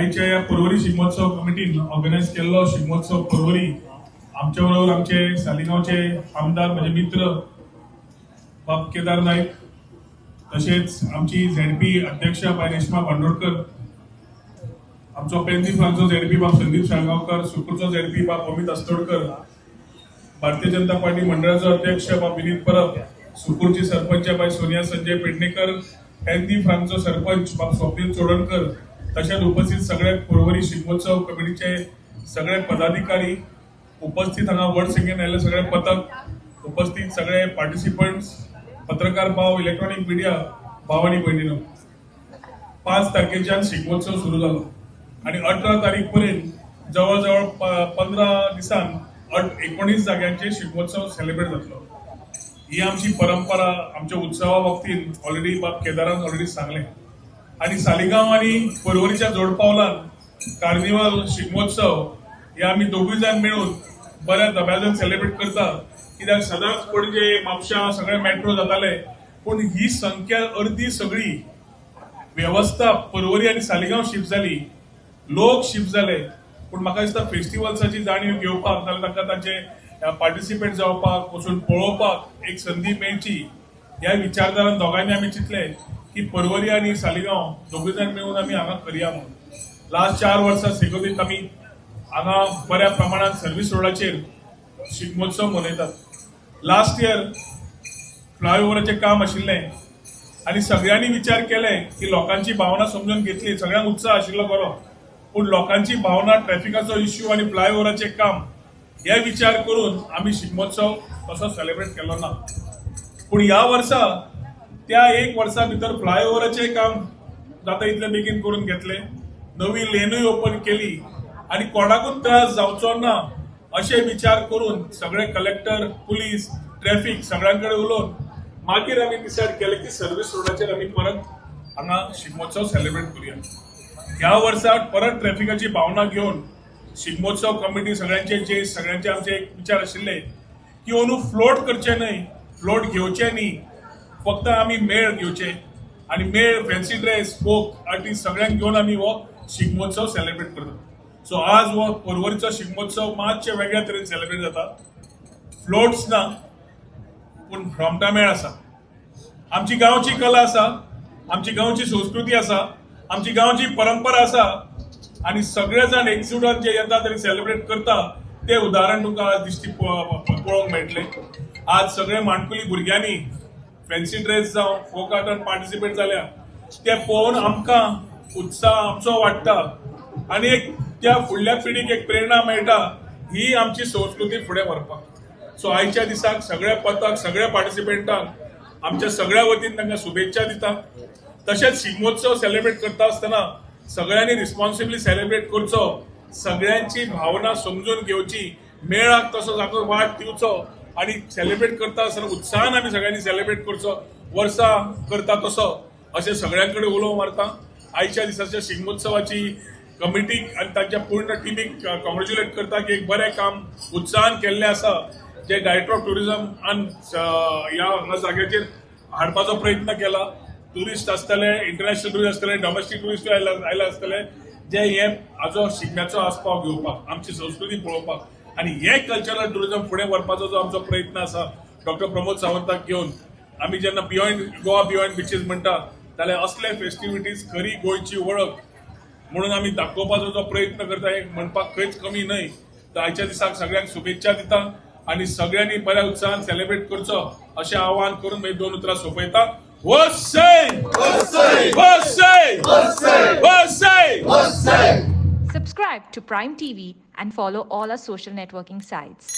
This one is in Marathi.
आईच्या या पर्वरी शिगमोत्सव कमिटीन ऑर्गनायज केलेलो शिगमोत्सव पर्वरी आमच्या बरोबर आमचे सालिगांवचे आमदार म्हणजे मित्र बाब केदार नाईक, तसेच आमची झेडपी अध्यक्ष बाय रेश्मा बांदोडकर, आमचो पेंदी फ्रांचो झेडपी बाब संदीप साळगांवकर, सुकूरचो झेडपी बाब अमित अस्तोडकर, भारतीय जनता पार्टी मंडळाचो अध्यक्ष बाब विनीत परब, सुकूरची सरपंच बाय सोनिया संजय पेडणेकर, पेंदी फ्रांचो सरपंच बाब स्वप्नील चोडणकर, तसेच उपस्थित सगळे पर्वरी शिगमोत्सव कमिटीचे सगळे पदाधिकारी, उपस्थित हांगा व्हड संख्येन आयिल्ले सगळे पथक, उपस्थित सगळे पार्टिसिपंट्स, पत्रकार भाव, इलेक्ट्रॉनिक मीडिया भाव आणि भयणीनो, 5 तारखेच्यान शिगमोत्सव सुरू जालो आणि 18 तारीख पर्यंत जवळजवळ 15 दिसान 19 जाग्यांचे शिगमोत्सव सेलिब्रेट जातलो. ही आमची परंपरा, आमच्या उत्सवा बाबतीत ऑलरेडी बाब केदारान ऑलरेडी सांगले. आणि सालिगांव आणि पर्वरीच्या जोडपावलान कार्निवल शिगमोत्सव हे आम्ही दोघूय जाण मिळून बऱ्या दब्याजन सेलिब्रेट करता. कित्याक सदांच पणजे म्हापशां सगळे मेट्रो जाताले, पण ही संख्या अर्दी सगळी व्यवस्था पर्वरी आणि सालिगांव शिफ्ट जाली, लोक शिफ्ट जाले. पण म्हाका दिसता फेस्टिवल्साची जाणीव घेवपाक नाल्यार तांकां तांचे पार्टिसिपेट जावपाक वचून पळोवपाक एक संदी मेळची ह्या विचारधारान दोगांनी आमी चिंतले की पर्वरी आणि सालिगांव दोगूय जाण मेळून आमी हांगा करया म्हणून. लास्ट 4 वर्सां सेगोदीत आमी हांगा बऱ्या प्रमाणात सर्व्हिस रोडाचेर शिगमोत्सव मनयतात. लास्ट इयर फ्लायओव्हराचें काम आशिल्लें आनी सगळ्यांनी विचार केले की लोकांची भावना समजून घेतली. सगळ्यांक उत्साह आशिल्लो बरो, पूण लोकांची भावना, ट्रॅफिकाचो इश्यू आणि फ्लायओव्हराचें काम हे विचार करून आमी शिगमोत्सव तसो सेलिब्रेट केलो ना. पूण ह्या वर्सा त्या 1 वर्सा भितर फ्लायओव्हराचें काम जाता इतले बेगीन करून घेतले, नवी लेनूय ओपन केली आणि कोणाकूच त्रास जावचो ना अशे विचार करून सगळे कलेक्टर, पुलीस, ट्रॅफिक सगळ्यांकडे उलोवन मागीर आमी डिसायड केले की सर्व्हिस रोडाचेर आमी परत हांगा शिगमोत्सव सेलिब्रेट करूया. ह्या वर्सा परत ट्रॅफिकाची भावना घेवन शिगमोत्सव कमिटी सगळ्यांचे आमचे एक विचार आशिल्ले की अंदू फ्लोट करचे न्हय, फ्लोट घेवचे न्ही, फक्त आमी मेळ घेवचे आणि मेळ, फॅन्सी ड्रेस, फोक आर्टिस्ट सगळ्यांक घेवन आमी हो शिगमोत्सव सेलिब्रेट करतात. सो आज हो पर्वरीचो शिगमोत्सव मातशे वेगळ्या तरेन सेलिब्रेट जाता. फ्लोट्स ना, पूण फ्रोमटा मेळ आसा. आमची गांवची कला आसा, आमची गांवची संस्कृती आसा, आमची गांवची परंपरा आसा आणि सगळे जाण एकजुटान जे येता तरी सेलिब्रेट करता ते उदाहरण तुमकां आज दिश्टी पळोवंक मेळटले. आज सगळे माणकुली भुरग्यांनी फॅन्सी ड्रेस जावं फोक आर्टान पार्टिसिपेट जाल्या ते पळोवन आमकां उत्साह आमचो वाडटा आणि एक त्या फुडल्या पिढीक एक प्रेरणा मेळटा ही आमची संस्कृती फुडें व्हरपाक. सो आयच्या दिसाक सगळे पथक, सगळ्या पार्टिसिपेंटांक आमच्या सगळ्या वतीन तांकां शुभेच्छा दिता. तशेंच शिगमोत्सव सेलिब्रेट करता आसतना सगळ्यांनी रिस्पॉन्सिबली सेलिब्रेट करचो, सगळ्यांची भावना समजून घेवची, मेळाक तसो जागो वाट दिवचो आणि सेलिब्रेट करता आसतना उत्साहान आमी सगळ्यांनी सेलिब्रेट करचो, वर्सा करता तसो अशें सगळ्यांकडे उलोव मारता. आयच्या दिसाच्या शिगमोत्सवाची कमिटीक आणि तांच्या पूर्ण टीमीक कॉंग्रॅच्युलेट करता की एक बरें काम उत्साहान केल्लें आसा, जे डायरेक्टर ऑफ टुरिझम ह्या जाग्याचेर हाडपाचो प्रयत्न केला. टुरिस्ट आसतले, इंटरनॅशनल टुरिस्ट आसतले, डॉमेस्टीक टुरिस्ट आयले आसतले, जे हे हाजो शिगम्याचो आस्पाव घेवपाक, आमची संस्कृती पळोवपाक आणि हे कल्चरल टुरिझम फुडें व्हरपाचो जो आमचो प्रयत्न आसा डॉक्टर प्रमोद सावंताक घेवन आमी जेन्ना बियॉन्ड गोवा बियॉन्ड बिचीस म्हणटा जाल्यार असले फेस्टिविटीज खरी गोंयची वळख म्हणून आमी दाखोवपाचो जो प्रयत्न करता हे म्हणपाक खंयच कमी न्हय. तर आयच्या दिसाक सगळ्यांक शुभेच्छा दिता आणि सगळ्यांनी बऱ्या उत्साहान सेलिब्रेट करचो अशें आवाहन करून मागीर 2 उतरां सोंपयता. Subscribe to Prime TV and follow all our social networking sites.